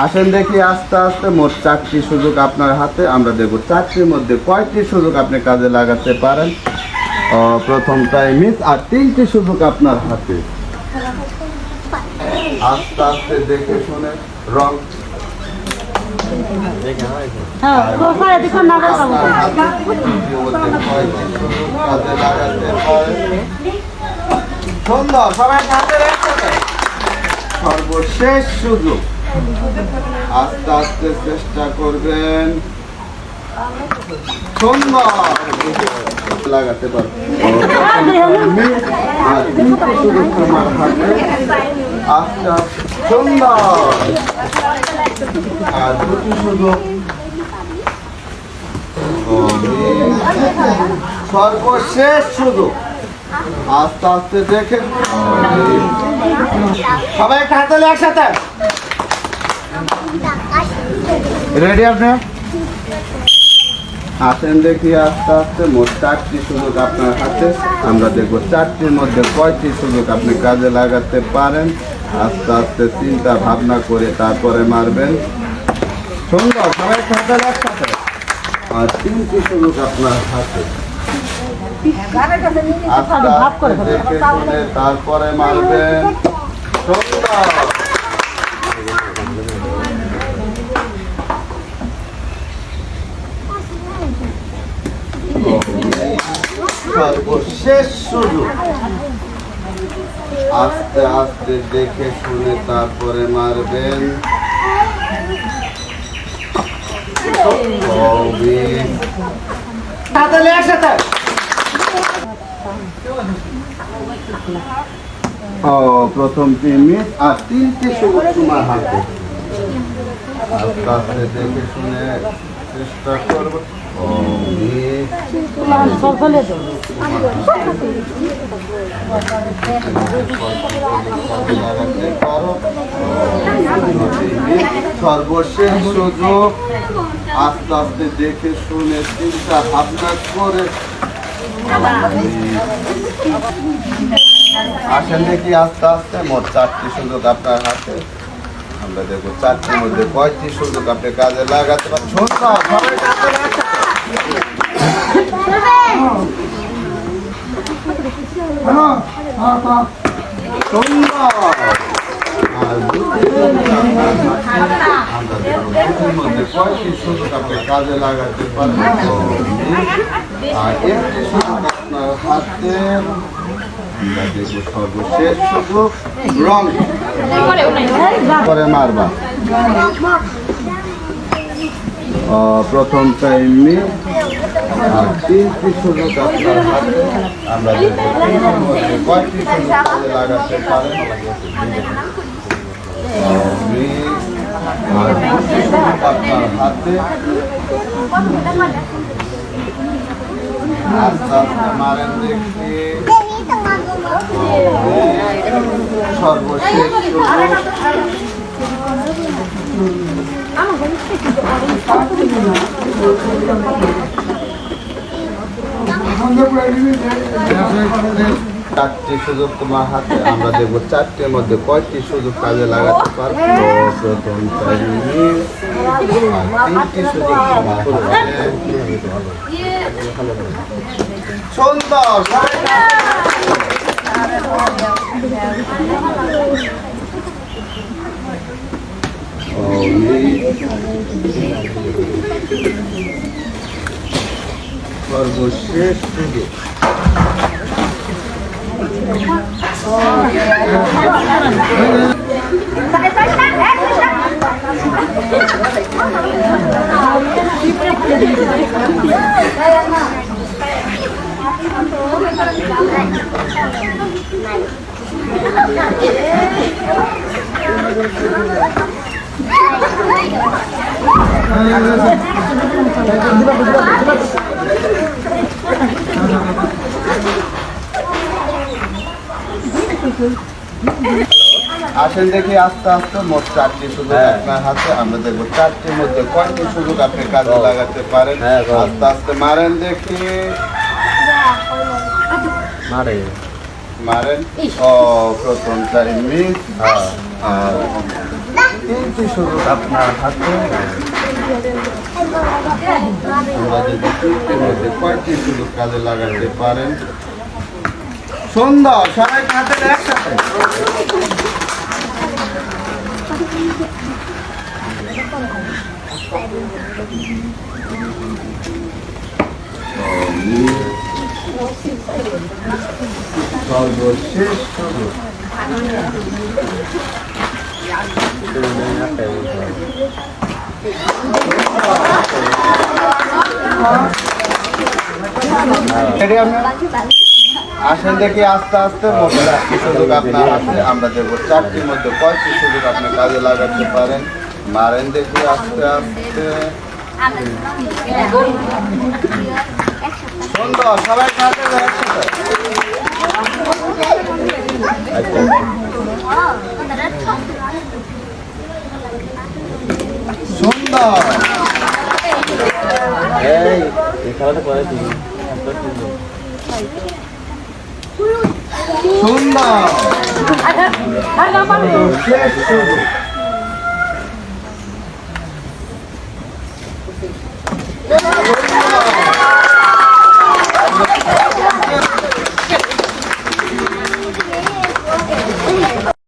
আসেন দেখি আস্তে আস্তে মোট 4টি সুযোগ আপনার হাতে। আমরা দেখব 4টির মধ্যে কয়টি সুযোগ আপনি কাজে লাগাতে পারেন। প্রথমটাই মিস, আর 3টি সুযোগ আপনার হাতে। আস্তে আস্তে দেখে শুনে রং সুন্দর। সবাই সর্বশেষ সুযোগ, আস্তে আস্তে চেষ্টা করবেন। সুন্দর লাগাতে পারবেন। তোমার হাতে আস্তে আস্তে সুন্দর। আর 2টি সুযোগ, সর্বশেষ সুযোগ, আস্তে আস্তে দেখে সবাই একটা হাতে একসাথে রেডি। আপনি আসেন দেখি আস্তে আস্তে মোট 4টি সুযোগ আপনার হাতে। আমরা দেখবো 4টির মধ্যে কয়টি সুযোগ আপনি কাজে লাগাতে পারেন। আস্তে আস্তে চিন্তা ভাবনা করে তারপরে মারবেন। সুন্দর। সবাই একটা হাতে একসাথে। আর 3টি সুযোগ আপনার হাতে। তারপরে মারবেন। সুন্দর। সর্বশেষ সুযোগ, আস্তে আস্তে দেখে শুনে তারপরে মারবেন। প্রথমটি মিস, আর 3টি সুযোগ তোমার হাতে। আস্তে আস্তে দেখে শুনে চেষ্টা করবো। সর্বশেষ সুযোগ, আস্তে আস্তে দেখে শুনে চিন্তা ভাবনা করে আসেন দেখি আস্তে আস্তে মোট 4টি সুযোগ আপনার হাতে। আমরা দেখবো 4টির মধ্যে কয়টি সুযোগ আপনি কাজে লাগাতে পারেন। কয়টি সুযোগ আপনি কাজে লাগাতে পারেন। আর 1টি সুযোগ আপনার হাতে। সর্বশেষ সুযোগ, রং করে মারবা। প্রথম টাইমে আর 3টি সুযোগ আপনার হাতে। আমরা কয়টি সুযোগ কাজে লাগাতে পারেন। আর 2টি সুযোগ আপনার হাতে। আস্তে আস্তে মারেন দেখি। সর্বশেষ চারটি সুযোগ তোমার হাতে। আমরা দেখবো 4টির মধ্যে কয়টি সুযোগ কাজে লাগাতে পারবো। প্রথম 3টি সুযোগ তোমার হাতে। সুন্দর। সর্বশেষ সুযোগ, আসেন দেখি আস্তে আস্তে মোট 4টি সুযোগ আপনার হাতে। আমরা দেখবো 4টির মধ্যে কয়টি সুযোগ আপনি কাজে লাগাতে পারেন। আস্তে আস্তে মারেন দেখি। মারেন। প্রথমটাই মিস। 3টি সুযোগ আপনার হাতে। আমরা দেখব 3টির মধ্যে কয়টি সুযোগ কাজে লাগাতে পারেন। সুন্দর, সবাই হাতে একসাথে। সর্বশেষ সুযোগ। আসেন দেখি আস্তে আস্তে মোট 4টি সুযোগ আপনার হাতে। আমরা দেখবো 4টির মধ্যে কয়টি সুযোগ আপনি কাজে লাগাতে পারেন। মারেন দেখি আস্তে আস্তে। সুন্দর, সবাই কাছে একসাথে। সুন্দর, সুন্দর, শেষ সুযোগ।